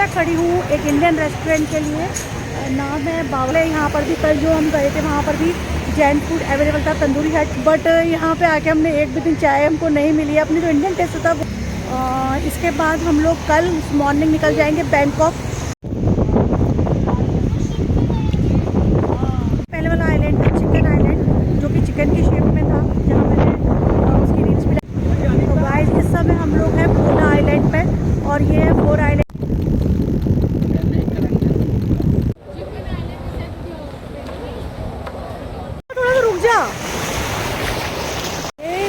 मैं खड़ी हूँ एक इंडियन रेस्टोरेंट के लिए, नाम है बावले। यहाँ पर भी कल जो हम गए थे वहाँ पर भी जैन फूड अवेलेबल था, तंदूरी हट। बट यहाँ पे आके हमने एक भी दिन चाय हमको नहीं मिली, अपनी जो इंडियन टेस्ट था वो। इसके बाद हम लोग कल मॉर्निंग निकल जाएंगे बैंकॉक। पहले वाला आइलैंड था चिकन आइलैंड, जो कि चिकन की शेप में था, जहाँ मैंने उसकी रील्स भी डाली। तो गाइस इस समय हम लोग हैं पूना आइलैंड पे, और ये है 4 आइलैंड। थोड़ा सा रुक जा।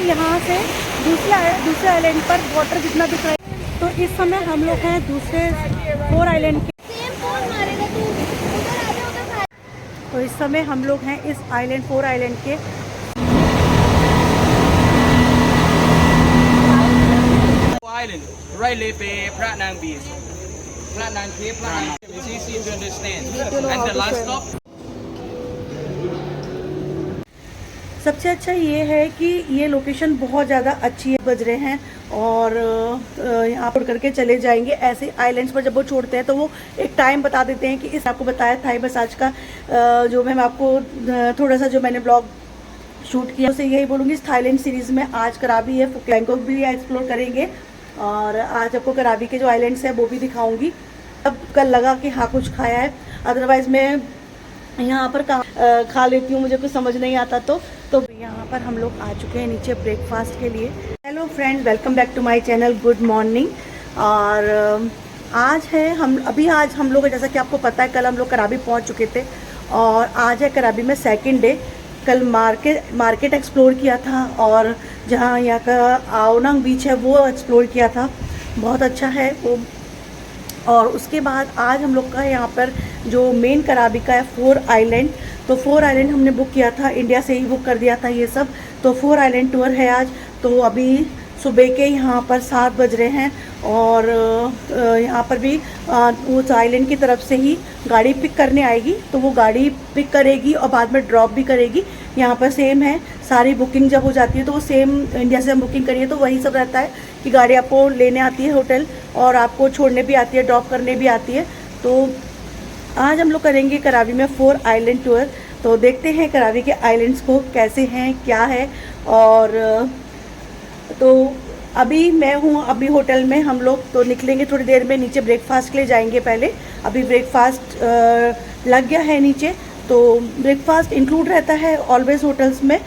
यहाँ से दूसरे आइलैंड पर वाटर जितना दिख रहा है। तो इस समय हम लोग हैं दूसरे 4 आइलैंड के। तो इस समय हम लोग हैं इस आइलैंड 4 आइलैंड के। Island, right left Prat Nang Beach. Prat Nang Cave, Prat Nang Cave. It's easy to understand. And the last stop. सबसे अच्छा ये है कि ये लोकेशन बहुत ज़्यादा अच्छी है, बज रहे हैं और यहाँ पर करके चले जाएंगे। ऐसे आइलैंड्स पर जब वो छोड़ते हैं तो वो एक टाइम बता देते हैं कि इस आपको बताया थाई मसाज का, जो मैं आपको थोड़ा सा जो मैंने ब्लॉग शूट किया उसे यही बोलूँगी। इस थाईलैंड सीरीज़ में आज कराबी है, बैंकॉक भी एक्सप्लोर करेंगे, और आज आपको कराबी के जो आइलैंड्स हैं वो भी दिखाऊँगी। अब कल लगा कि हाँ कुछ खाया है, अदरवाइज़ मैं यहाँ पर खा लेती हूँ, मुझे कुछ समझ नहीं आता। तो यहाँ पर हम लोग आ चुके हैं नीचे ब्रेकफास्ट के लिए। Hello friends, welcome back to my channel, good morning. और आज हम लोग जैसा कि आपको पता है कल हम लोग कराबी पहुँच चुके थे, और आज है कराबी में सेकंड डे। कल मार्केट एक्सप्लोर किया था, और जहाँ यहाँ का आओनंग बीच है वो एक्सप्लोर किया था, बहुत अच्छा है वो। और उसके बाद आज हम लोग का यहाँ पर जो मेन कराबी का है 4 आइलैंड। तो 4 आइलैंड हमने बुक किया था, इंडिया से ही बुक कर दिया था ये सब। तो 4 आइलैंड टूर है आज। तो अभी सुबह के यहाँ पर 7 बज रहे हैं, और यहाँ पर भी उस आइलैंड की तरफ से ही गाड़ी पिक करने आएगी। तो वो गाड़ी पिक करेगी और बाद में ड्रॉप भी करेगी। यहाँ पर सेम है, सारी बुकिंग जब हो जाती है तो वो सेम इंडिया से हम बुकिंग करिए तो वही सब रहता है कि गाड़ी आपको लेने आती है होटल, और आपको छोड़ने भी आती है, ड्रॉप करने भी आती है। तो आज हम लोग करेंगे कराबी में 4 आइलैंड टूर। तो देखते हैं कराबी के आइलैंड्स को कैसे हैं, क्या है। और तो अभी मैं हूँ अभी होटल में, हम लोग तो निकलेंगे थोड़ी देर में, नीचे ब्रेकफास्ट के लिए जाएंगे पहले। अभी ब्रेकफास्ट लग गया है नीचे। तो ब्रेकफास्ट इंक्लूड रहता है ऑलवेज होटल्स में,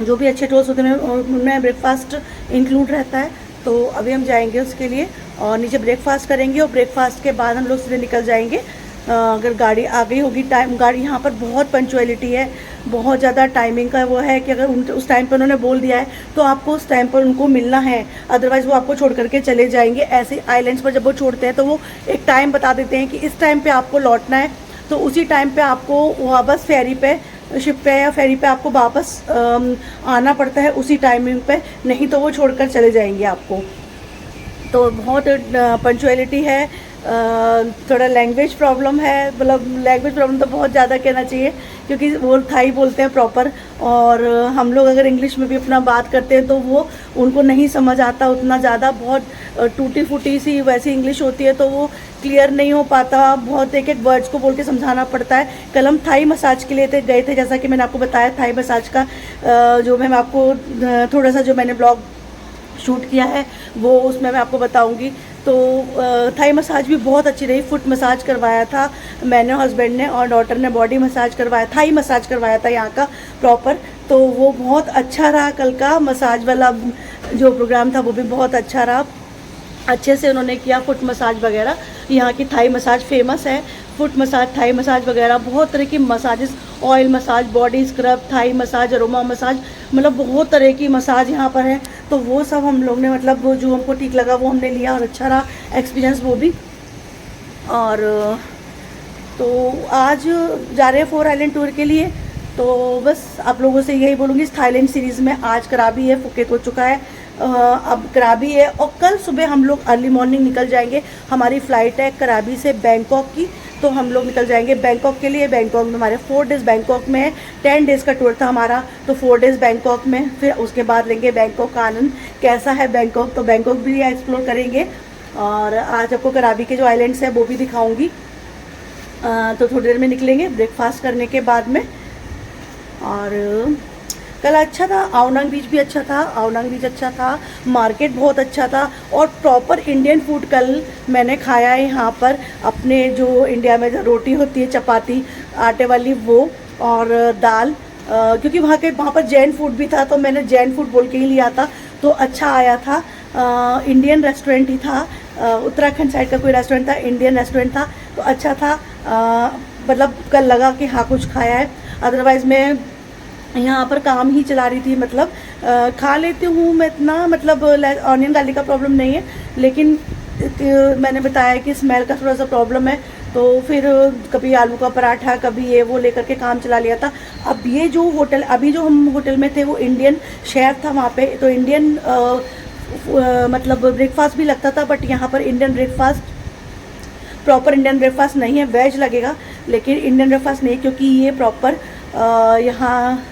जो भी अच्छे टूर्स होते हैं उनमें ब्रेकफास्ट इंक्लूड रहता है। तो अभी हम जाएंगे उसके लिए और नीचे ब्रेकफास्ट करेंगे, और ब्रेकफास्ट के बाद हम लोग सीधे निकल जाएंगे। अगर गाड़ी आ गई होगी टाइम, गाड़ी यहाँ पर बहुत पंक्चुअलिटी है, बहुत ज़्यादा टाइमिंग का वो है कि अगर उस टाइम पर उन्होंने बोल दिया है तो आपको उस टाइम पर उनको मिलना है, अदरवाइज़ वो आपको छोड़ करके चले जाएंगे। ऐसे आइलैंड्स पर जब वो छोड़ते हैं तो वो एक टाइम बता देते हैं कि इस टाइम पे आपको लौटना है, तो उसी टाइम पे आपको वापस फेरी पे, शिप पे या फेरी पे आपको वापस आना पड़ता है उसी टाइमिंग पे, नहीं तो वो छोड़कर चले जाएंगे आपको। तो बहुत पंक्चुअलिटी है। थोड़ा लैंग्वेज प्रॉब्लम है, मतलब लैंग्वेज प्रॉब्लम तो बहुत ज़्यादा कहना चाहिए, क्योंकि वो थाई बोलते हैं प्रॉपर, और हम लोग अगर इंग्लिश में भी अपना बात करते हैं तो वो उनको नहीं समझ आता उतना ज़्यादा, बहुत टूटी फूटी सी वैसी इंग्लिश होती है, तो वो क्लियर नहीं हो पाता, बहुत एक एक वर्ड्स को बोल के समझाना पड़ता है। कल हम थाई मसाज के लिए गए थे, जैसा कि मैंने आपको बताया थाई मसाज का जो मैं आपको थोड़ा सा जो मैंने ब्लॉग शूट किया है वो उसमें मैं आपको बताऊंगी। तो थाई मसाज भी बहुत अच्छी रही। फुट मसाज करवाया था मैंने, हस्बैंड ने, और डॉटर ने बॉडी मसाज करवाया, थाई मसाज करवाया था यहाँ का प्रॉपर। तो वो बहुत अच्छा रहा, कल का मसाज वाला जो प्रोग्राम था वो भी बहुत अच्छा रहा, अच्छे से उन्होंने किया। फुट मसाज वगैरह, यहाँ की थाई मसाज फेमस है, फुट मसाज, थाई मसाज वगैरह, बहुत तरह की massages, oil massage, body scrub, Thai massage, aroma massage, मतलब बहुत तरह की मसाज यहाँ पर है। तो वो सब हम लोग ने, मतलब वो जो हमको ठीक लगा वो हमने लिया, और अच्छा रहा एक्सपीरियंस वो भी। और तो आज जा रहे हैं 4 आइलैंड टूर के लिए। तो बस आप लोगों से यही बोलूँगी, इस थाईलैंड सीरीज़ में आज कराबी है, फुकेत हो चुका है, अब कराबी है, और कल सुबह हम लोग अर्ली मॉर्निंग निकल जाएंगे। हमारी फ़्लाइट है कराबी से बैंकॉक की, तो हम लोग निकल जाएंगे बैंकॉक के लिए। बैंकॉक में हमारे 4 डेज़ बैंकॉक में है, 10 डेज़ का टूर था हमारा, तो 4 डेज़ बैंकॉक में, फिर उसके बाद लेंगे बैंकॉक का आनंद। कैसा है बैंकॉक, तो बैंकॉक भी एक्सप्लोर करेंगे। और आज आपको कराबी के जो आइलैंड्स हैं वो भी दिखाऊंगी। तो थोड़ी देर में निकलेंगे ब्रेकफास्ट करने के बाद में। और कल अच्छा था, आवनंग बीच भी अच्छा था, आवनंग बीच अच्छा था, मार्केट बहुत अच्छा था और प्रॉपर इंडियन फूड कल मैंने खाया है यहाँ पर। अपने जो इंडिया में जो रोटी होती है चपाती आटे वाली वो, और दाल, क्योंकि वहाँ पर जैन फूड भी था तो मैंने जैन फूड बोल के ही लिया था, तो अच्छा आया था। इंडियन रेस्टोरेंट ही था, उत्तराखंड साइड का कोई रेस्टोरेंट था, इंडियन रेस्टोरेंट था, तो अच्छा था। मतलब कल लगा कि हाँ कुछ खाया है। अदरवाइज़ मैं यहाँ पर काम ही चला रही थी, मतलब खा लेती हूँ मैं इतना, मतलब ऑनियन गार्लिक का प्रॉब्लम नहीं है, लेकिन मैंने बताया कि स्मेल का थोड़ा सा प्रॉब्लम है, तो फिर कभी आलू का पराठा कभी ये वो लेकर के काम चला लिया था। अब ये जो होटल, अभी जो हम होटल में थे वो इंडियन शेफ था वहाँ पे, तो इंडियन मतलब ब्रेकफास्ट भी लगता था, बट यहाँ पर Indian breakfast, proper Indian breakfast नहीं है, वेज लगेगा लेकिन इंडियन ब्रेकफास्ट नहीं, क्योंकि ये प्रॉपर यहाँ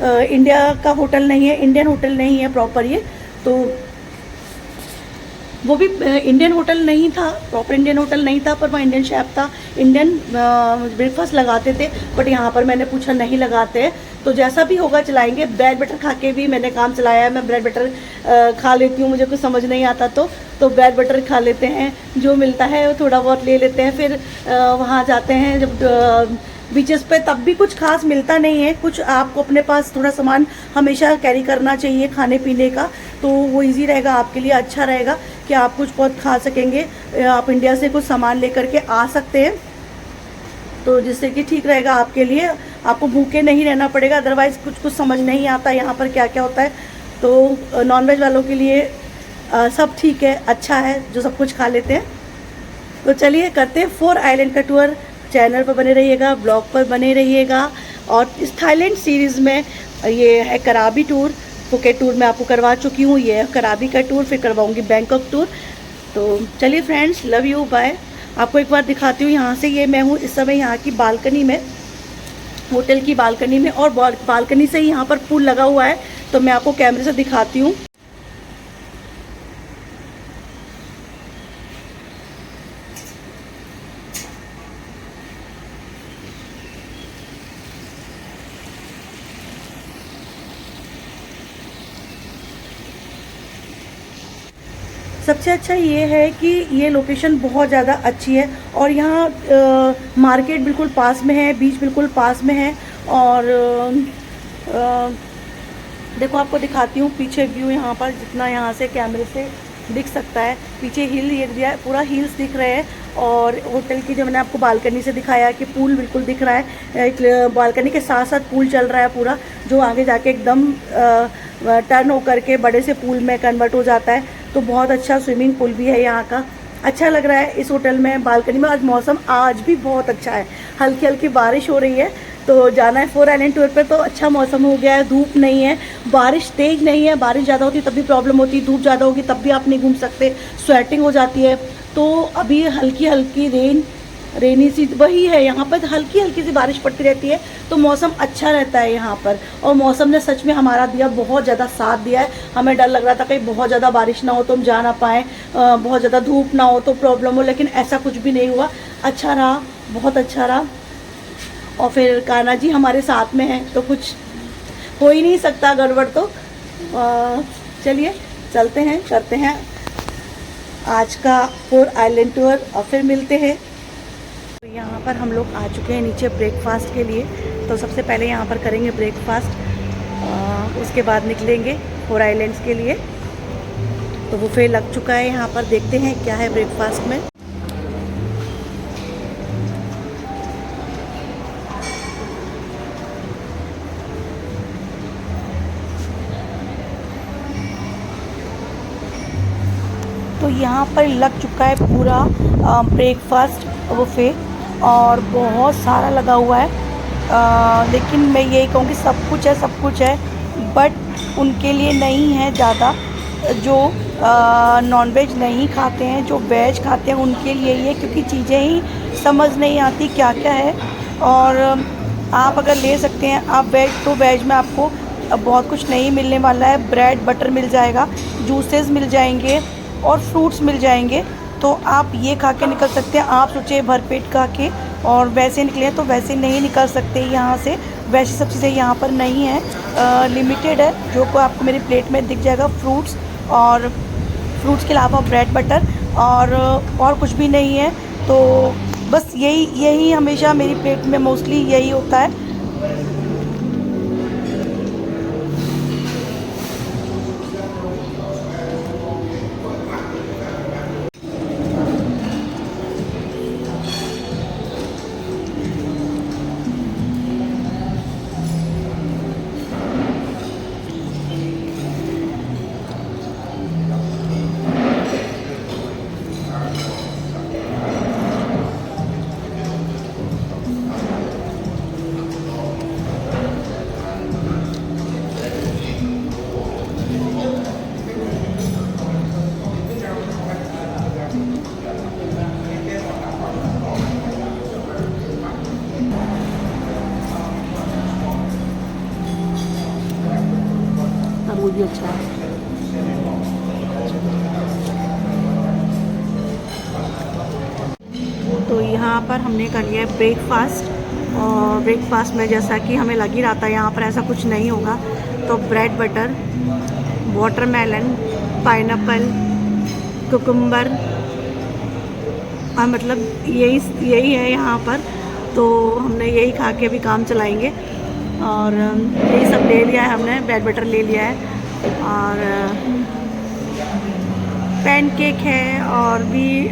इंडिया का होटल नहीं है, इंडियन होटल नहीं है प्रॉपर ये, तो वो भी इंडियन होटल नहीं था, प्रॉपर इंडियन होटल नहीं था, पर वहाँ इंडियन शेफ था, इंडियन ब्रेकफास्ट लगाते थे, बट यहाँ पर मैंने पूछा नहीं लगाते, तो जैसा भी होगा चलाएंगे। ब्रेड बटर खा के भी मैंने काम चलाया है, मैं ब्रेड बटर खा लेती हूँ, मुझे कुछ समझ नहीं आता तो ब्रेड बटर खा लेते हैं, जो मिलता है वो थोड़ा बहुत ले लेते हैं। फिर वहाँ जाते हैं जब बीचेस पे, तब भी कुछ खास मिलता नहीं है, कुछ आपको अपने पास थोड़ा सामान हमेशा कैरी करना चाहिए खाने पीने का, तो वो इजी रहेगा आपके लिए, अच्छा रहेगा कि आप कुछ बहुत खा सकेंगे। आप इंडिया से कुछ सामान लेकर के आ सकते हैं, तो जिससे कि ठीक रहेगा आपके लिए, आपको भूखे नहीं रहना पड़ेगा। अदरवाइज़ कुछ समझ नहीं आता यहाँ पर क्या क्या होता है, तो नॉनवेज वालों के लिए सब ठीक है, अच्छा है, जो सब कुछ खा लेते हैं। तो चलिए करते हैं 4 आइलैंड का टूर। चैनल पर बने रहिएगा, ब्लॉग पर बने रहिएगा। और इस थाईलैंड सीरीज़ में ये है कराबी टूर, फुकेट टूर मैं आपको करवा चुकी हूँ, ये है कराबी का टूर, फिर करवाऊँगी बैंकॉक टूर। तो चलिए फ्रेंड्स, लव यू, बाय। आपको एक बार दिखाती हूँ यहाँ से, ये मैं हूँ इस समय यहाँ की बालकनी में, होटल की बालकनी में, और बालकनी से ही यहाँ पर पूल लगा हुआ है, तो मैं आपको कैमरे से दिखाती हूँ। सबसे अच्छा ये है कि ये लोकेशन बहुत ज़्यादा अच्छी है, और यहाँ मार्केट बिल्कुल पास में है, बीच बिल्कुल पास में है। और देखो आपको दिखाती हूँ पीछे व्यू, यहाँ पर जितना यहाँ से कैमरे से दिख सकता है, पीछे हिल एरिया पूरा हिल्स दिख रहे हैं। और होटल की जो मैंने आपको बालकनी से दिखाया कि पूल बिल्कुल दिख रहा है, एक बालकनी के साथ साथ पूल चल रहा है पूरा, जो आगे जाके एकदम टर्न होकर के बड़े से पूल में कन्वर्ट हो जाता है। तो बहुत अच्छा स्विमिंग पूल भी है यहाँ का, अच्छा लग रहा है इस होटल में बालकनी में। आज मौसम आज भी बहुत अच्छा है, हल्की हल्की बारिश हो रही है, तो जाना है 4 आइलैंड टूर पर, तो अच्छा मौसम हो गया है, धूप नहीं है, बारिश तेज नहीं है। बारिश ज़्यादा होती तब भी प्रॉब्लम होती, धूप ज़्यादा होगी तब भी आप नहीं घूम सकते, स्वेटिंग हो जाती है। तो अभी हल्की हल्की रेनी सी वही है, यहाँ पर हल्की हल्की सी बारिश पड़ती रहती है, तो मौसम अच्छा रहता है यहाँ पर। और मौसम ने सच में हमारा दिया, बहुत ज़्यादा साथ दिया है। हमें डर लग रहा था कहीं बहुत ज़्यादा बारिश ना हो तो हम जा ना पाएँ, बहुत ज़्यादा धूप ना हो तो प्रॉब्लम हो, लेकिन ऐसा कुछ भी नहीं हुआ, अच्छा रहा, बहुत अच्छा रहा। और फिर कान्हा जी हमारे साथ में हैं, तो कुछ हो ही नहीं सकता गड़बड़। तो चलिए चलते हैं, करते हैं आज का 4 आइलैंड टूर, और फिर मिलते हैं। तो यहाँ पर हम लोग आ चुके हैं नीचे ब्रेकफास्ट के लिए, तो सबसे पहले यहाँ पर करेंगे ब्रेकफास्ट, उसके बाद निकलेंगे 4 आइलैंड्स के लिए। तो वो फिर लग चुका है यहाँ पर, देखते हैं क्या है ब्रेकफास्ट में। तो यहाँ पर लग चुका है पूरा ब्रेकफास्ट बुफे, और बहुत सारा लगा हुआ है, लेकिन मैं यही कहूँगी सब कुछ है, बट उनके लिए नहीं है ज़्यादा, जो नॉनवेज नहीं खाते हैं, जो वेज खाते हैं उनके लिए ये, क्योंकि चीज़ें ही समझ नहीं आती क्या क्या है। और आप अगर ले सकते हैं आप वेज, तो वेज में आपको बहुत कुछ नहीं मिलने वाला है, ब्रेड बटर मिल जाएगा, जूसेस मिल जाएंगे, और फ्रूट्स मिल जाएंगे। तो आप ये खा के निकल सकते हैं। आप सोचिए भरपेट खा के और वैसे निकले तो वैसे नहीं निकल सकते यहाँ से। वैसी सब चीज़ें यहाँ पर नहीं है, लिमिटेड है। जो को आपको मेरी प्लेट में दिख जाएगा फ्रूट्स, और फ्रूट्स के अलावा ब्रेड बटर और कुछ भी नहीं है। तो बस यही हमेशा मेरी प्लेट में मोस्टली यही होता है। वो भी अच्छा है। तो यहाँ पर हमने कर लिया है ब्रेकफास्ट, और ब्रेकफास्ट में जैसा कि हमें लग ही रहा था यहाँ पर ऐसा कुछ नहीं होगा। तो bread butter, watermelon, pineapple, cucumber, मतलब यही है यहाँ पर। तो हमने यही खा के अभी काम चलाएंगे। और यही सब ले लिया है हमने, ब्रेड बटर ले लिया है, और पैनकेक है, और भी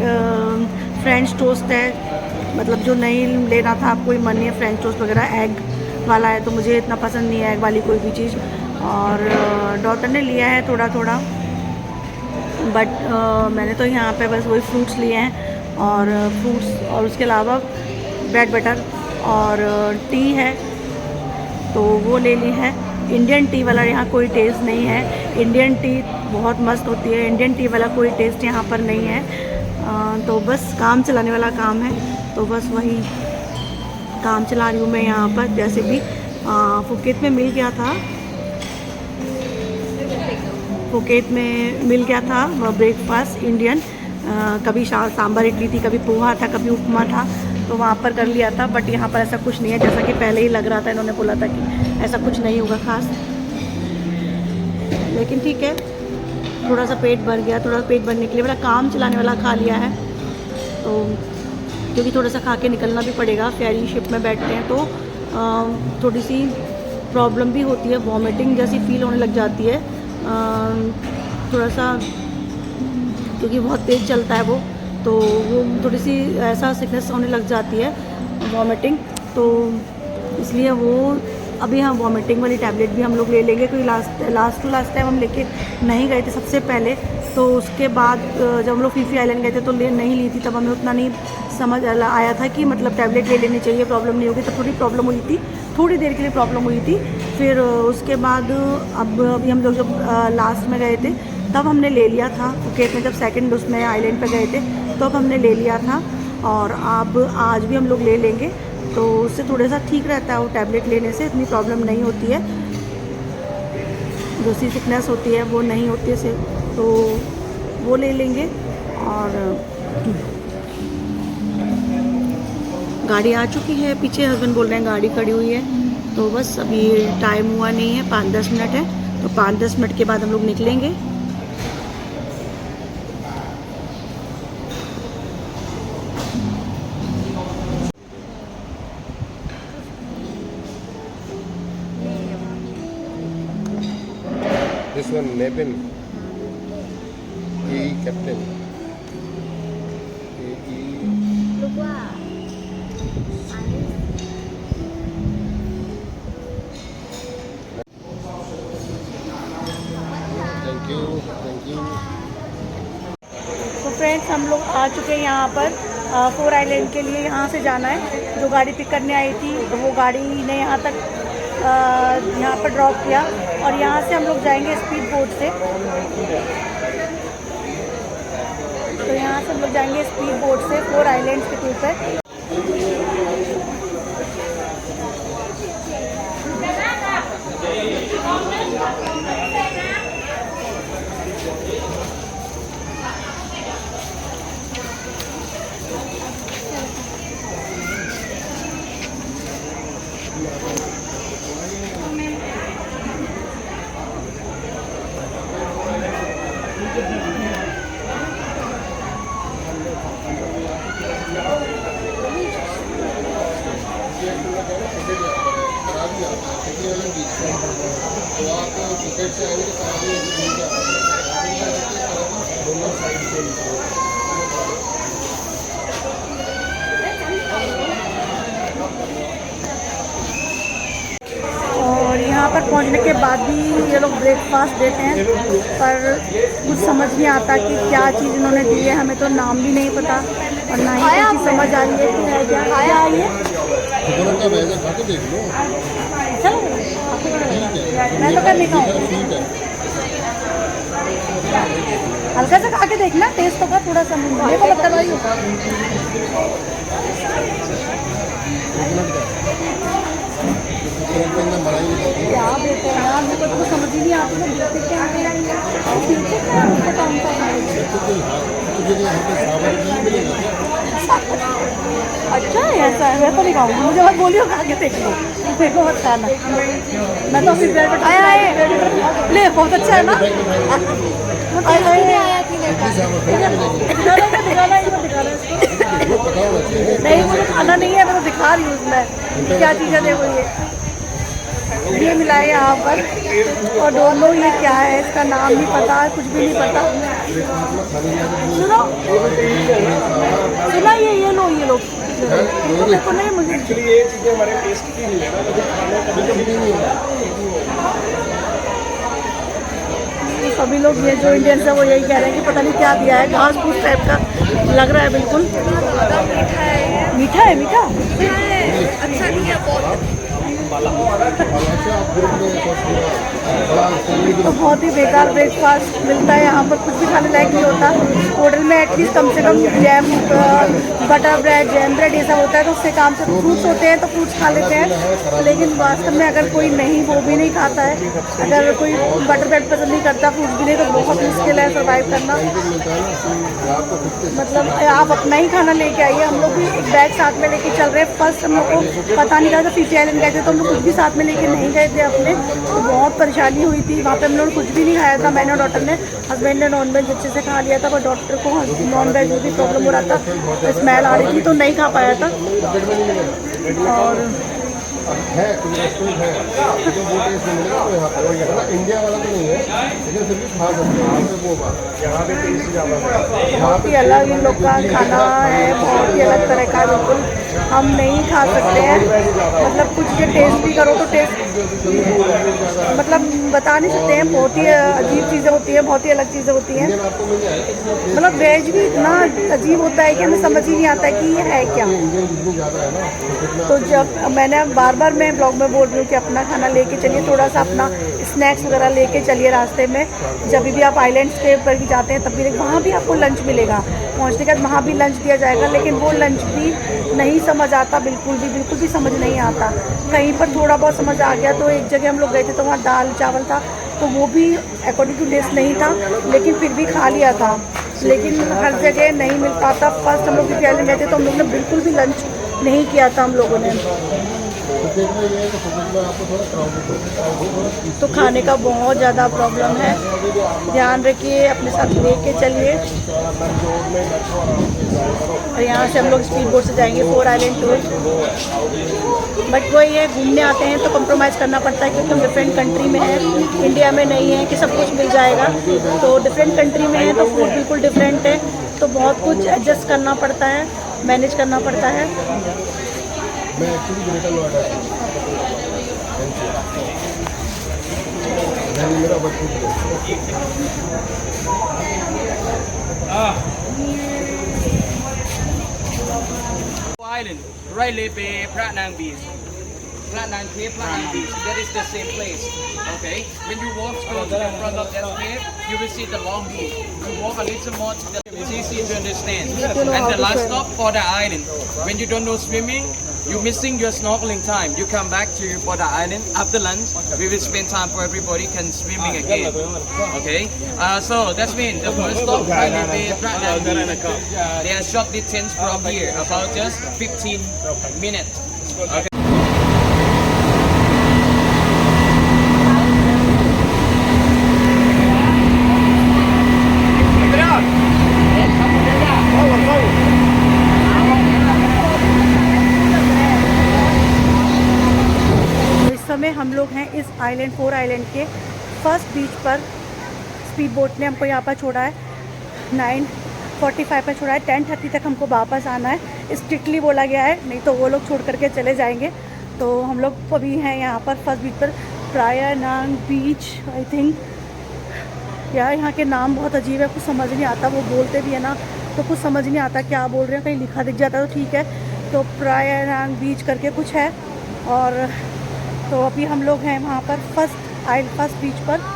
फ्रेंच टोस्ट है। मतलब जो नहीं लेना था, आपको ही मन नहीं है फ्रेंच टोस्ट वगैरह, एग वाला है तो मुझे इतना पसंद नहीं है एग वाली कोई भी चीज़। और डॉटर ने लिया है थोड़ा थोड़ा, बट मैंने तो यहाँ पे बस वही फ्रूट्स लिए हैं, और फ्रूट्स, और उसके अलावा ब्रेड बटर और टी है तो वो ले ली है। इंडियन टी वाला यहाँ कोई टेस्ट नहीं है। इंडियन टी बहुत मस्त होती है, इंडियन टी वाला कोई टेस्ट यहाँ पर नहीं है। तो बस काम चलाने वाला काम है, तो बस वही काम चला रही हूँ मैं यहाँ पर। जैसे भी फुकेत में मिल गया था, फुकेत में मिल गया था ब्रेकफास्ट इंडियन। कभी सांभर इडली थी, कभी पोहा था, कभी उपमा था, तो वहाँ पर कर लिया था। बट यहाँ पर ऐसा कुछ नहीं है, जैसा कि पहले ही लग रहा था, इन्होंने बोला था कि ऐसा कुछ नहीं होगा खास। लेकिन ठीक है, थोड़ा सा पेट भर गया। थोड़ा पेट भरने के लिए मेरा काम चलाने वाला खा लिया है, तो क्योंकि थोड़ा सा खा के निकलना भी पड़ेगा। फेरी शिप में बैठते हैं तो थोड़ी सी प्रॉब्लम भी होती है, वॉमिटिंग जैसी फील होने लग जाती है थोड़ा सा, क्योंकि बहुत तेज़ चलता है वो, तो वो थोड़ी सी ऐसा सिकनेस होने लग जाती है, वॉमिटिंग। तो इसलिए वो अभी हम वॉमिटिंग वाली टैबलेट भी हम लोग ले लेंगे, क्योंकि लास्ट टाइम हम लेके नहीं गए थे सबसे पहले। तो उसके बाद जब हम लोग फीफी आइलैंड गए थे तो नहीं ली थी, तब हमें उतना नहीं समझ आया था कि मतलब टैबलेट ले लेनी चाहिए, प्रॉब्लम नहीं होगी। तो थोड़ी प्रॉब्लम हुई थी, थोड़ी देर के लिए प्रॉब्लम हुई थी। फिर उसके बाद अभी हम लोग जब लास्ट में गए थे तब हमने ले लिया था फुकेत में, जब सेकंड उसमें आइलैंड पे गए थे तब हमने ले लिया था। और अब आज भी हम लोग ले लेंगे, तो उससे थोड़ा सा ठीक रहता है। वो टैबलेट लेने से इतनी प्रॉब्लम नहीं होती है, जो सी सिकनेस होती है वो नहीं होती है, तो वो ले लेंगे। और गाड़ी आ चुकी है, पीछे हस्बैंड बोल रहे हैं गाड़ी खड़ी हुई है। तो बस अभी टाइम हुआ नहीं है, 5-10 मिनट है, तो 5-10 मिनट के बाद हम लोग निकलेंगे। This one, Nevin, AE captain. AE. Thank you, thank you. तो फ्रेंड्स हम लोग आ चुके हैं यहाँ पर 4 आइलैंड के लिए। यहाँ से जाना है, जो गाड़ी पिक करने आई थी तो वो गाड़ी ने यहाँ तक यहाँ पर ड्रॉप किया, और यहाँ से हम लोग जाएंगे स्पीड बोट से। तो यहाँ से हम लोग जाएंगे स्पीड बोट से 4 आइलैंड्स के टूर पर। और यहाँ पर पहुँचने के बाद भी ये लोग ब्रेकफास्ट देते हैं, पर कुछ समझ नहीं आता कि क्या चीज़ इन्होंने दी है। हमें तो नाम भी नहीं पता और ना ही कोई चीज़ समझ आ रही है कि है क्या क्या है ये। चलो मैं तो करने का हूँ, हल्का सा खा के देखना, टेस्ट होगा थोड़ा सा, मुझे को मत करवाइए। क्या देते हैं यार, मेरे को तो समझ ही नहीं आती है, देखते क्या है अच्छा है ऐसा है। मैं तो नहीं खाऊंगी, मुझे बस बोलियो खा के देख लो, देखो मत खाना। मैं तो अभी ब्रेड आया है, ले बहुत अच्छा है ना। नहीं मुझे खाना नहीं है, मैं तो दिखा रही हूँ उसमें क्या चीज़ें देखो। ये मिला है यहाँ पर और दोनों ये क्या है, इसका नाम नहीं पता, कुछ भी नहीं पता। सुनो सुना, ये लो तो देखो नहीं मुझे ये चीजें हमारे टेस्ट की नहीं है ना, तो खाने कभी नहीं होगा। सभी लोग ये जो इंडियंस है वो यही कह रहे हैं कि पता नहीं क्या दिया है, घास फूस टाइप का लग रहा है बिल्कुल। मीठा है, मीठा अच्छा नहीं है बहुत। तो बहुत ही बेकार ब्रेकफास्ट मिलता है यहाँ पर, कुछ भी खाने लायक नहीं होता। होटल में एटलीस्ट कम से कम jam, butter bread, jam bread ये सब होता है, तो उससे काम से फ्रूट्स होते हैं तो फ्रूट्स खा लेते हैं। लेकिन वास्तव में अगर कोई नहीं, वो भी नहीं खाता है, अगर कोई बटर ब्रेड पसंद नहीं करता, फ्रूट्स भी नहीं, तो बहुत मुश्किल है सर्वाइव करना। मतलब आप अपना ही खाना लेके आइए। हम लोग भी एक बैग साथ में लेके चल रहे हैं। फर्स्ट हम लोग को पता नहीं था, तो फिजी आइलैंड गए थे तो हम लोग कुछ भी साथ में लेके नहीं गए थे अपने, तो बहुत परेशानी हुई थी वहाँ पे। हम लोग कुछ भी नहीं खाया था, मैंने और डॉक्टर ने। हस्बैंड ने नॉनवेज अच्छे से खा लिया था, पर डॉक्टर को नॉनवेज में भी प्रॉब्लम हो रहा था, स्मेल आ रही थी, तो नहीं खा पाया था। और है कुछ रेस्टोरेंट है तो वो टेस्ट मिलेगा, तो यहाँ पर यहाँ इंडिया वाला तो नहीं है, लेकिन फिर भी खा सकते हैं। यहाँ पे वो बात, यहाँ पे टेस्ट ज़्यादा है, बहुत ही अलग इन लोग का खाना है, बहुत ही अलग तरह का, बिल्कुल हम नहीं खा सकते हैं। मतलब कुछ ये टेस्ट भी करो तो टेस्ट मतलब बता नहीं सकते हैं, बहुत ही अजीब चीज़ें होती हैं, बहुत ही अलग चीज़ें होती हैं। मतलब वेज भी इतना अजीब होता है कि हमें समझ ही नहीं आता कि ये है क्या। तो जब मैंने बार बार मैं ब्लॉग में बोल रही हूँ कि अपना खाना लेके चलिए, थोड़ा सा अपना स्नैक्स वगैरह लेके चलिए रास्ते में। जब भी आप आइलैंड्स के ऊपर भी जाते हैं तब भी वहाँ भी आपको लंच मिलेगा, पहुँचने के बाद वहाँ भी लंच दिया जाएगा, लेकिन वो लंच भी नहीं समझ आता, बिल्कुल भी समझ नहीं आता। कहीं पर थोड़ा बहुत समझ आ गया, तो एक जगह हम लोग गए थे तो वहाँ दाल चावल था, तो वो भी अकॉर्डिंग टू टेस्ट नहीं था, लेकिन फिर भी खा लिया था। लेकिन हर जगह नहीं मिल पाता। फर्स्ट हम लोग फिजी आइलैंड गए थे तो हम लोग ने बिल्कुल भी लंच नहीं किया था हम लोगों ने, तो खाने का बहुत ज़्यादा प्रॉब्लम है। ध्यान रखिए, अपने साथ लेके चलिए। और यहाँ से हम लोग स्पीड बोट से जाएंगे 4 आइलैंड टूर। बट वही है, घूमने आते हैं तो कंप्रोमाइज़ करना पड़ता है, क्योंकि हम डिफरेंट कंट्री में हैं, इंडिया में नहीं है कि सब कुछ मिल जाएगा। तो डिफरेंट कंट्री में है तो फूड बिल्कुल डिफरेंट है, तो बहुत कुछ एडजस्ट करना पड़ता है, मैनेज करना पड़ता है। मैं एक्चुअली ग्रेटर नोएडा से मेरा बच्चा Island, right Lepe, Prat Nang Beach. Prat Nang Cave, Prat Nang Beach. That is the same place. Okay? When you walk to the front of that cave, you will see the long beach. You walk a little more to the it's easy to understand. And the last stop for the island. When you don't know swimming, you're missing your snorkeling time. You come back to for the island after lunch. We will spend time for everybody can swimming again. Okay? So that's mean the first stop right Lepe, Prat Nang Beach. They are short distance from here, about just 15 minutes. Okay. हम लोग हैं इस island 4 island के first बीच पर speed boat ने हमको यहाँ पर छोड़ा है। 9:45 पर छोड़ा है। 10:30 तक हमको वापस आना है, स्ट्रिक्टली बोला गया है, नहीं तो वो लोग छोड़ करके चले जाएंगे। तो हम लोग अभी हैं यहाँ पर फर्स्ट बीच पर, प्रायानांग बीच आई थिंक। यार यहाँ के नाम बहुत अजीब है, कुछ समझ नहीं आता, वो बोलते भी है ना तो कुछ समझ नहीं आता क्या बोल रहे हैं, कहीं लिखा दिख जाता तो ठीक है। तो प्रायानांग बीच करके कुछ है। और तो अभी हम लोग हैं वहाँ पर फर्स्ट बीच पर।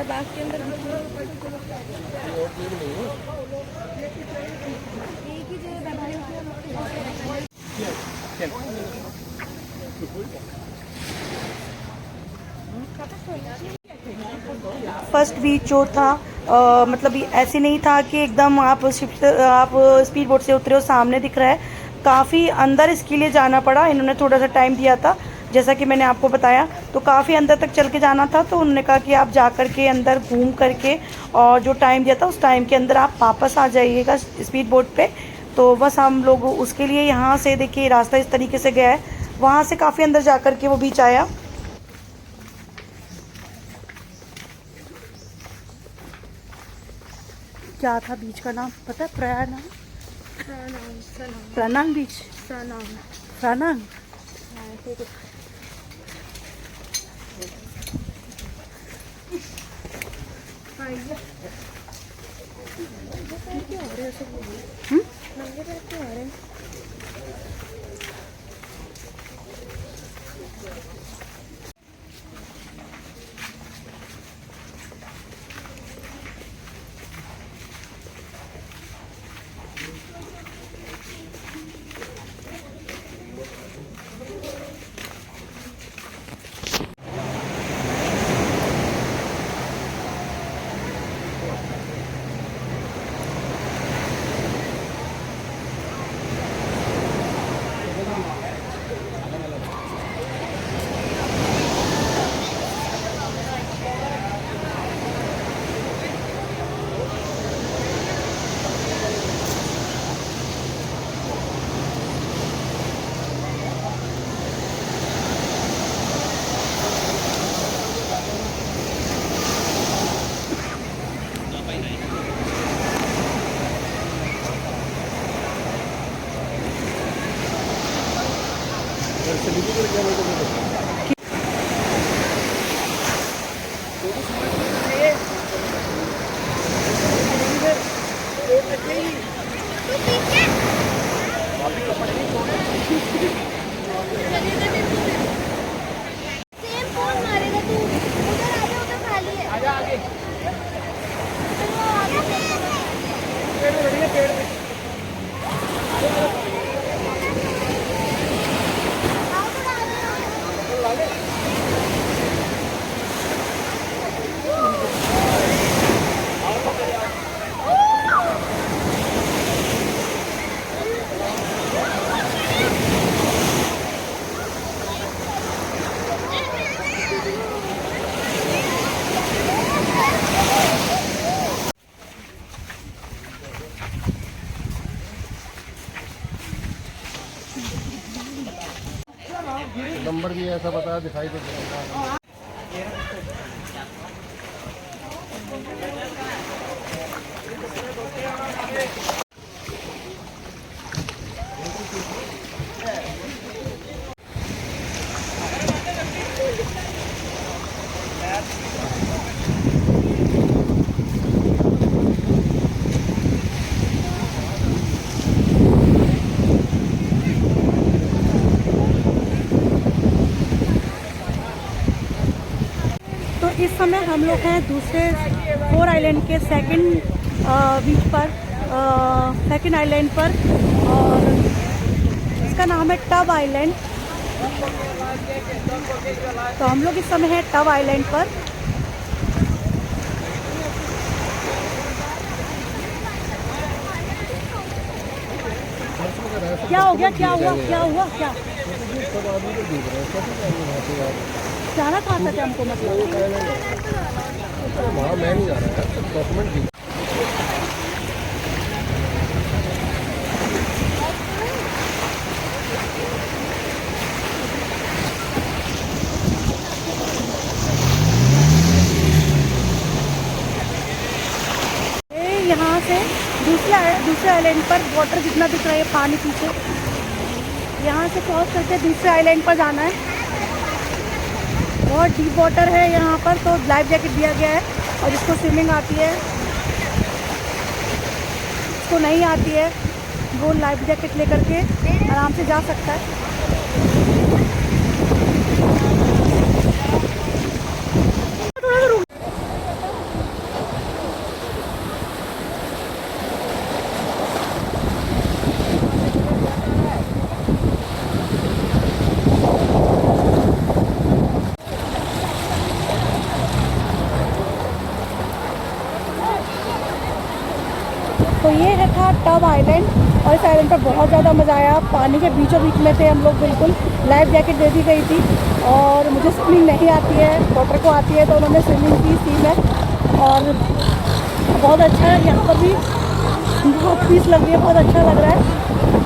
बाग के अंदर फर्स्ट बीच जो था मतलब ऐसे नहीं था कि एकदम आप स्पीड बोट से उतरे हो सामने दिख रहा है, काफ़ी अंदर इसके लिए जाना पड़ा। इन्होंने थोड़ा सा टाइम दिया था, जैसा कि मैंने आपको बताया, तो काफ़ी अंदर तक चल के जाना था। तो उन्होंने कहा कि आप जा कर के अंदर घूम करके और जो टाइम दिया था उस टाइम के अंदर आप वापस आ जाइएगा स्पीड बोट पे। तो बस हम लोग उसके लिए यहाँ से देखिए रास्ता इस तरीके से गया है, वहाँ से काफ़ी अंदर जा कर के वो बीच आया। क्या था बीच का नाम पता है? प्रानांग बीच, प्रानांग। नंबर भी ऐसा बताया दिखाई दे रहा है। इस समय हम लोग हैं दूसरे 4 आइलैंड के सेकंड बीच पर, सेकंड आइलैंड पर, और इसका नाम है टब आइलैंड। तो हम लोग इस समय हैं टब आइलैंड पर। क्या हो गया, क्या हुआ, क्या हुआ, क्या जाना कहाँ था हमको, मतलब वहाँ मैं नहीं जा रहा है, डॉक्यूमेंट यहाँ से दूसरे आइलैंड पर वाटर जितना दिख रहा है, पानी पीछे, यहाँ से क्रॉस करके दूसरे आइलैंड पर जाना है। बहुत डीप वाटर है यहाँ पर, तो लाइफ जैकेट दिया गया है, और जिसको स्विमिंग आती है, जिसको नहीं आती है, वो लाइफ जैकेट लेकर के आराम से जा सकता है। तो ये है था टब आइलैंड, और इस आइलैंड पर बहुत ज़्यादा मज़ा आया। पानी के बीचों बीच में थे हम लोग, बिल्कुल लाइफ जैकेट दे दी गई थी, और मुझे स्विमिंग नहीं आती है, डॉक्टर को आती है, तो उन्होंने स्विमिंग की सी में, और बहुत अच्छा है। यहाँ पर भी बहुत पीस लग रही है, बहुत अच्छा लग रहा है,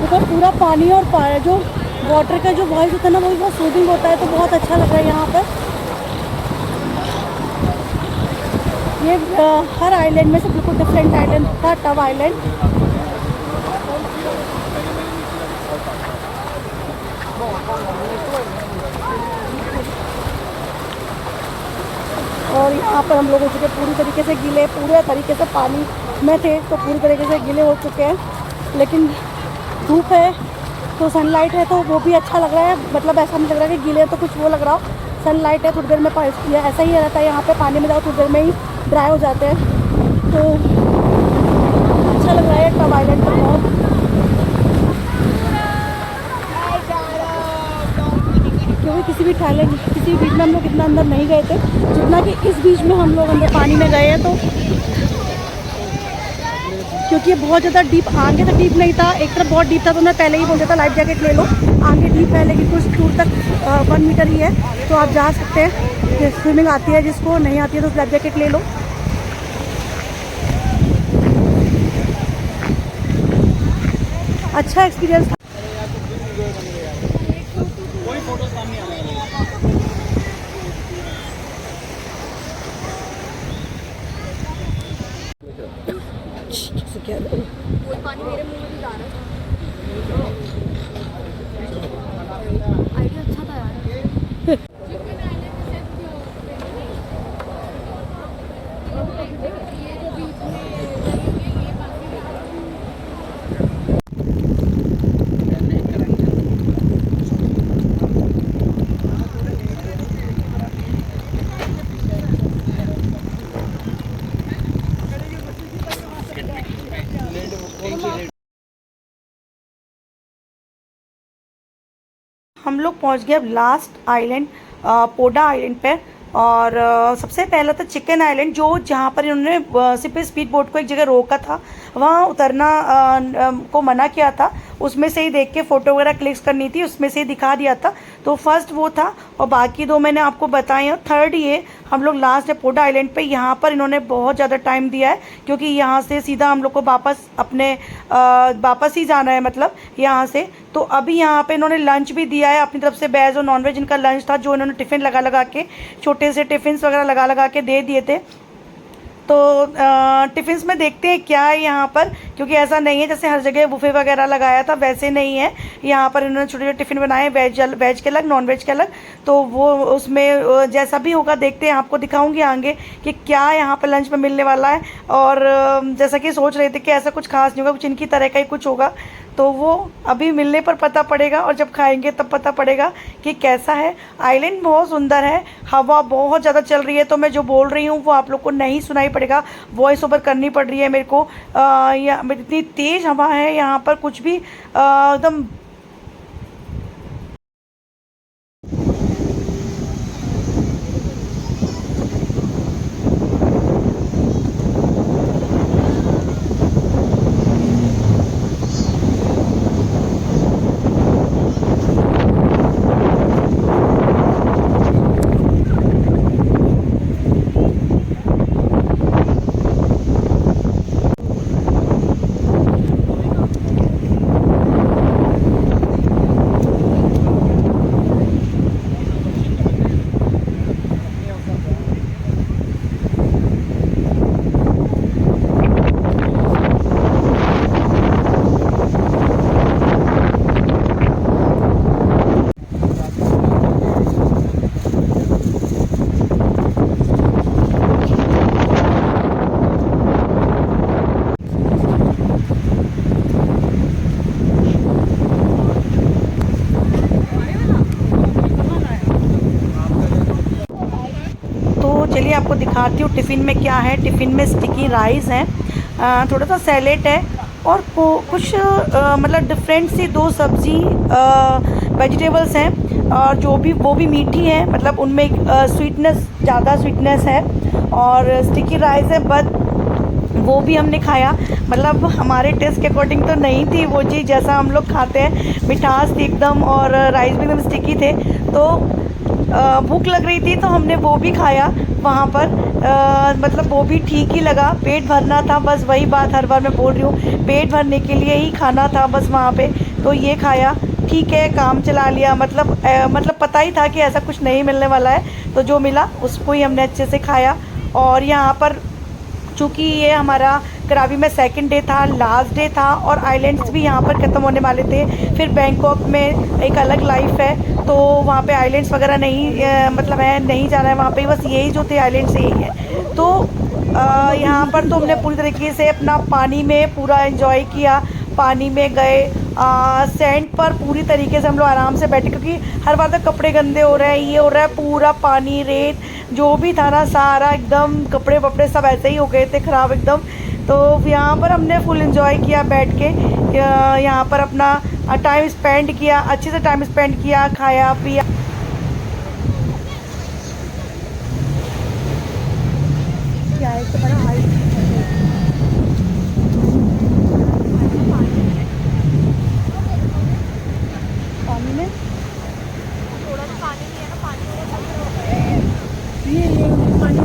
बिकॉज पूरा पानी और जो वाटर का जो वॉइस होता है ना, वो भी बहुत सूदिंग होता है, तो बहुत अच्छा लग रहा है यहाँ पर। ये हर आइलैंड में से बिल्कुल डिफरेंट आइलैंड था टब आइलैंड। और यहाँ पर हम लोग हो चुके पूरी तरीके से गीले, पूरे तरीके से पानी में थे, तो पूरी तरीके से गीले हो चुके हैं। लेकिन धूप है तो सनलाइट है, तो वो भी अच्छा लग रहा है, मतलब ऐसा नहीं लग रहा है कि गीले तो कुछ वो लग रहा हो। सनलाइट है, थोड़ी देर में ऐसा ही रहता है यहाँ पे, पानी में जाओ थोड़ी देर में ही ड्राई हो जाते हैं, तो अच्छा लग रहा है टब आइलैंड पर बहुत। क्योंकि किसी भी बीच में हम लोग इतना अंदर नहीं गए थे जितना कि इस बीच में हम लोग अंदर पानी में गए हैं, तो क्योंकि ये बहुत ज़्यादा डीप, आगे तक डीप नहीं था, एक तरफ बहुत डीप था, तो मैं पहले ही बोल दिया था लाइफ जैकेट ले लो। आगे डीप है, लेकिन कुछ दूर तक 1 मीटर ही है, तो आप जा सकते हैं। स्विमिंग आती है, जिसको नहीं आती है तो लाइफ जैकेट ले लो। अच्छा एक्सपीरियंस था। पानी मेरे मुंह में भी जा रहा है। आइडिया अच्छा था यार। हम लोग पहुंच गए अब लास्ट आइलैंड, पोडा आइलैंड पे। और सबसे पहला था चिकन आइलैंड, जहाँ पर इन्होंने सिर्फ स्पीड बोट को एक जगह रोका था, वहाँ उतरना को मना किया था। उसमें से ही देख के फ़ोटो वगैरह क्लिक्स करनी थी, उसमें से ही दिखा दिया था। तो फर्स्ट वो था, और बाकी 2 मैंने आपको बताए हैं। थर्ड ये हम लोग लास्ट है पोडा आइलैंड पे। यहाँ पर इन्होंने बहुत ज़्यादा टाइम दिया है, क्योंकि यहाँ से सीधा हम लोग को वापस ही जाना है, मतलब यहाँ से। तो अभी यहाँ पे इन्होंने लंच भी दिया है अपनी तरफ से, वेज और नॉन वेज इनका लंच था, जो इन्होंने टिफ़िन लगा के, छोटे से टिफ़िन्स वगैरह लगा के दे दिए थे। तो टिफ़िन्स में देखते हैं क्या है यहाँ पर, क्योंकि ऐसा नहीं है जैसे हर जगह बुफे वगैरह लगाया था, वैसे नहीं है। यहाँ पर इन्होंने छोटे छोटे टिफ़िन बनाए, वेज के अलग, नॉन वेज के अलग। तो वो उसमें जैसा भी होगा देखते हैं, आपको दिखाऊंगी आगे कि क्या यहाँ पर लंच में मिलने वाला है। और जैसा कि सोच रहे थे कि ऐसा कुछ खास नहीं होगा, कुछ इनकी तरह का ही कुछ होगा। तो वो अभी मिलने पर पता पड़ेगा और जब खाएंगे तब पता पड़ेगा कि कैसा है। आइलैंड बहुत सुंदर है, हवा बहुत ज़्यादा चल रही है, तो मैं जो बोल रही हूँ वो आप लोग को नहीं सुनाई पड़ेगा, वॉइस ओवर करनी पड़ रही है मेरे को। इतनी तेज़ हवा है यहाँ पर, कुछ भी एकदम। चलिए आपको दिखाती हूँ टिफ़िन में क्या है। टिफ़िन में स्टिकी राइस है, थोड़ा सा सैलेड है और कुछ मतलब डिफरेंट सी 2 सब्ज़ी वेजिटेबल्स हैं, और जो भी वो भी मीठी है, मतलब उनमें स्वीटनेस, ज़्यादा स्वीटनेस है। और स्टिकी राइस है, बट वो भी हमने खाया, मतलब हमारे टेस्ट के अकॉर्डिंग तो नहीं थी वो चीज़ जैसा हम लोग खाते हैं। मिठास थी एकदम और राइस भी एकदम स्टिकी थे, तो भूख लग रही थी तो हमने वो भी खाया वहाँ पर। मतलब वो भी ठीक ही लगा, पेट भरना था बस, वही बात हर बार मैं बोल रही हूँ, पेट भरने के लिए ही खाना था बस वहाँ पे, तो ये खाया, ठीक है, काम चला लिया। मतलब पता ही था कि ऐसा कुछ नहीं मिलने वाला है, तो जो मिला उसको ही हमने अच्छे से खाया। और यहाँ पर चूँकि ये हमारा करावी में सेकंड डे था, लास्ट डे था, और आइलैंड्स भी यहाँ पर ख़त्म होने वाले थे। फिर बैंकॉक में एक अलग लाइफ है, तो वहाँ पे आइलैंड्स वगैरह नहीं मतलब है, नहीं जाना है वहाँ पे, बस यही जो थे आइलैंड्स यही है। तो यहाँ पर तो हमने पूरी तरीके से अपना पानी में पूरा एंजॉय किया, पानी में गए, सैंड पर पूरी तरीके से हम लोग आराम से बैठे, क्योंकि हर बार तक कपड़े गंदे हो रहे हैं, ये हो रहा है, पूरा पानी रेत जो भी था ना सारा एकदम, कपड़े वपड़े सब ऐसे ही हो गए थे ख़राब एकदम। तो यहाँ पर हमने फुल एंजॉय किया बैठ के, यहाँ पर अपना टाइम स्पेंड किया, अच्छे से टाइम स्पेंड किया, खाया पिया। क्या है तो बड़ा हाई पानी में थोड़ा सा पानी नहीं है ना, पानी ये पानी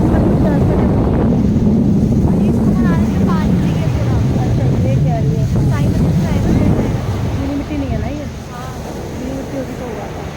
इसको बनाने में पानी चाहिए थोड़ा। अच्छा ये क्या है, टाइम लगता है ना, लेट आएगा। गीली मिट्टी नहीं है ना ये, हाँ, गीली मिट्टी होगी तो हो जाता है।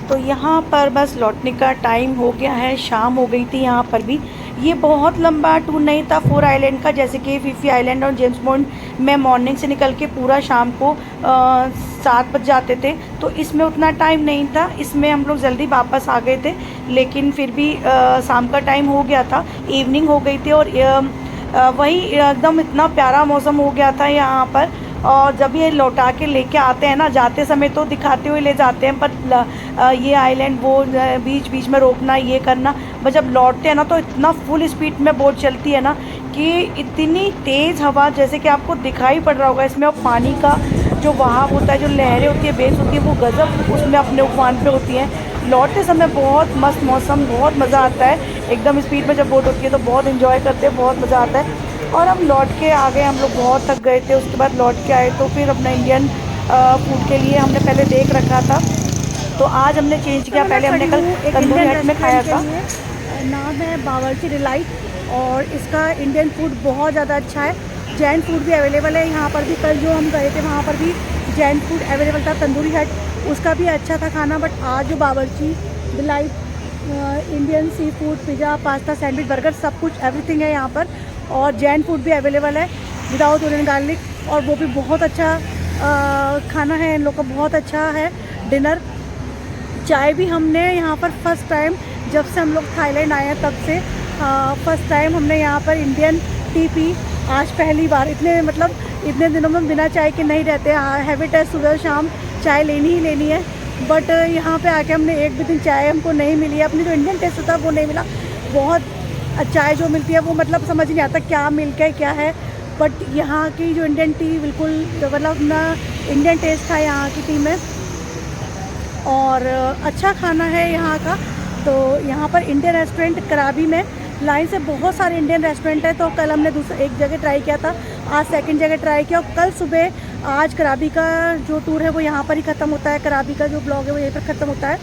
तो यहाँ पर बस लौटने का टाइम हो गया है, शाम हो गई थी यहाँ पर भी। ये बहुत लंबा टूर नहीं था 4 आइलैंड का, जैसे कि फीफी आइलैंड और जेम्स बॉन्ड में मॉर्निंग से निकल के पूरा शाम को 7 बज जाते थे, तो इसमें उतना टाइम नहीं था, इसमें हम लोग जल्दी वापस आ गए थे। लेकिन फिर भी शाम का टाइम हो गया था, इवनिंग हो गई थी, और वही एकदम इतना प्यारा मौसम हो गया था यहाँ पर। और जब ये लौटा के लेके आते हैं ना, जाते समय तो दिखाते हुए ले जाते हैं, पर ये आइलैंड वो बीच बीच में रोकना, ये करना, बस जब लौटते हैं ना तो इतना फुल स्पीड में बोट चलती है ना, कि इतनी तेज़ हवा, जैसे कि आपको दिखाई पड़ रहा होगा इसमें, और पानी का जो बहाव होता है, जो लहरें होती है, बेस होती है, वो गज़ब उसमें अपने उफान पे होती हैं। लौटते समय बहुत मस्त मौसम, बहुत मज़ा आता है, एकदम स्पीड में जब बोट होती है तो बहुत इन्जॉय करते हैं, बहुत मज़ा आता है। और हम लौट के आ गए, हम लोग बहुत थक गए थे, उसके बाद लौट के आए, तो फिर अपना इंडियन फूड के लिए हमने पहले देख रखा था, तो आज हमने चेंज किया, पहले हमने कल तंदूरी हट में खाया था। नाम है बावर्ची डिलाइट और इसका इंडियन फूड बहुत ज़्यादा अच्छा है। जैन फूड भी अवेलेबल है यहाँ पर भी। कल जो हम गए थे वहाँ पर भी जैन फूड अवेलेबल था। तंदूरी हट उसका भी अच्छा था खाना, बट आज जो Bawarchi delight Indian seafood, pizza, pasta, sandwich, burger सब कुछ एवरीथिंग है यहाँ पर। और जैन फूड भी अवेलेबल है विदाउट ऑनियन गार्लिक, और वो भी बहुत अच्छा खाना है इन लोग का, बहुत अच्छा है डिनर। चाय भी हमने यहाँ पर फर्स्ट टाइम, जब से हम लोग थाईलैंड आए हैं तब से फर्स्ट टाइम हमने यहाँ पर इंडियन टी पी। आज पहली बार, इतने दिनों में बिना चाय के नहीं रहते। हैबिट है सुबह शाम चाय लेनी ही लेनी है, बट यहाँ पे आके हमने एक भी दिन चाय हमको नहीं मिली है। अपनी जो इंडियन टेस्ट होता है वो नहीं मिला। बहुत चाय जो मिलती है वो समझ नहीं आता क्या मिल्क है क्या है, बट यहाँ की जो इंडियन टी बिल्कुल ना इंडियन टेस्ट था यहाँ की टी में, और अच्छा खाना है यहाँ का। तो यहाँ पर इंडियन रेस्टोरेंट कराबी में लाइन से बहुत सारे इंडियन रेस्टोरेंट है। तो कल हमने एक जगह ट्राई किया था, आज सेकंड जगह ट्राई किया, और कल सुबह आज कराबी का जो टूर है वो यहाँ पर ही ख़त्म होता है। कराबी का जो ब्लॉग है वो यहीं पर ख़त्म होता है,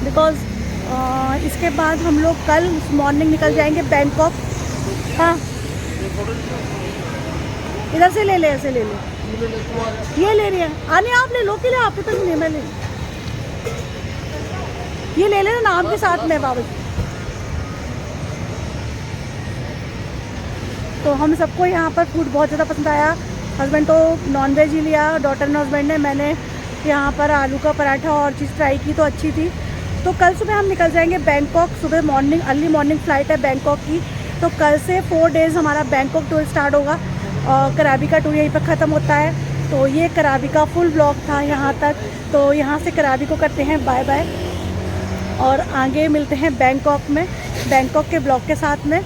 बिकॉज़ इसके बाद हम लोग कल मॉर्निंग निकल जाएंगे बैंकॉक। हाँ, इधर से ले ले, ऐसे ले ले, ये ले रही है आने, आप ले लो, के लिए आपके पास नहीं, मैं ले, ये ले लेना नाम के साथ में बाबा। तो हम सबको यहाँ पर फूड बहुत ज़्यादा पसंद आया। हस्बैंड तो नॉनवेज ही लिया, डॉटर ने, हस्बैंड ने, मैंने यहाँ पर आलू का पराठा और चीज़ ट्राई की तो अच्छी थी। तो कल सुबह हम निकल जाएंगे बैंकॉक। सुबह मॉर्निंग, अर्ली मॉर्निंग फ़्लाइट है बैंकॉक की। तो कल से 4 डेज़ हमारा बैंकॉक टूर स्टार्ट होगा और कराबी का टूर यहीं पर ख़त्म होता है। तो ये कराबी का फुल ब्लॉग था यहाँ तक। तो यहाँ से कराबी को करते हैं बाय बाय, और आगे मिलते हैं बैंकॉक में, बैंकॉक के ब्लॉग के साथ में।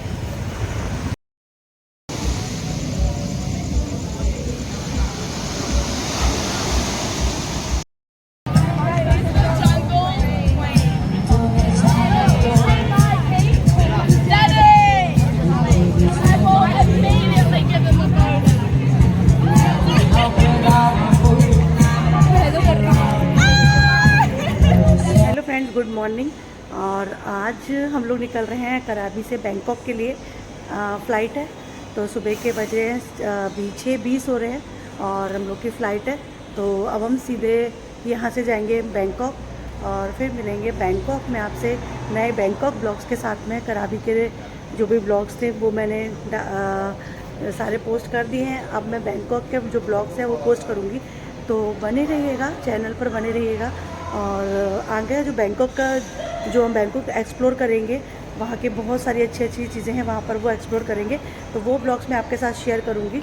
Good morning. और आज हम लोग निकल रहे हैं कराबी से बैंकॉक के लिए। फ़्लाइट है, तो सुबह के बजे 6:20 हो रहे हैं और हम लोग की फ़्लाइट है। तो अब हम सीधे यहाँ से जाएंगे बैंकॉक और फिर मिलेंगे बैंकॉक में आपसे नए बैंकॉक ब्लॉग्स के साथ में। कराबी के जो भी ब्लॉग्स थे वो मैंने सारे पोस्ट कर दिए हैं। अब मैं बैंकॉक के जो ब्लॉग्स हैं वो पोस्ट करूँगी, तो बने रहिएगा, चैनल पर बने रहिएगा। और आगे जो बैंकॉक का, जो हम बैंकॉक एक्सप्लोर करेंगे, वहाँ के बहुत सारी अच्छी अच्छी चीज़ें हैं वहाँ पर, वो एक्सप्लोर करेंगे। तो वो ब्लॉग्स मैं आपके साथ शेयर करूँगी।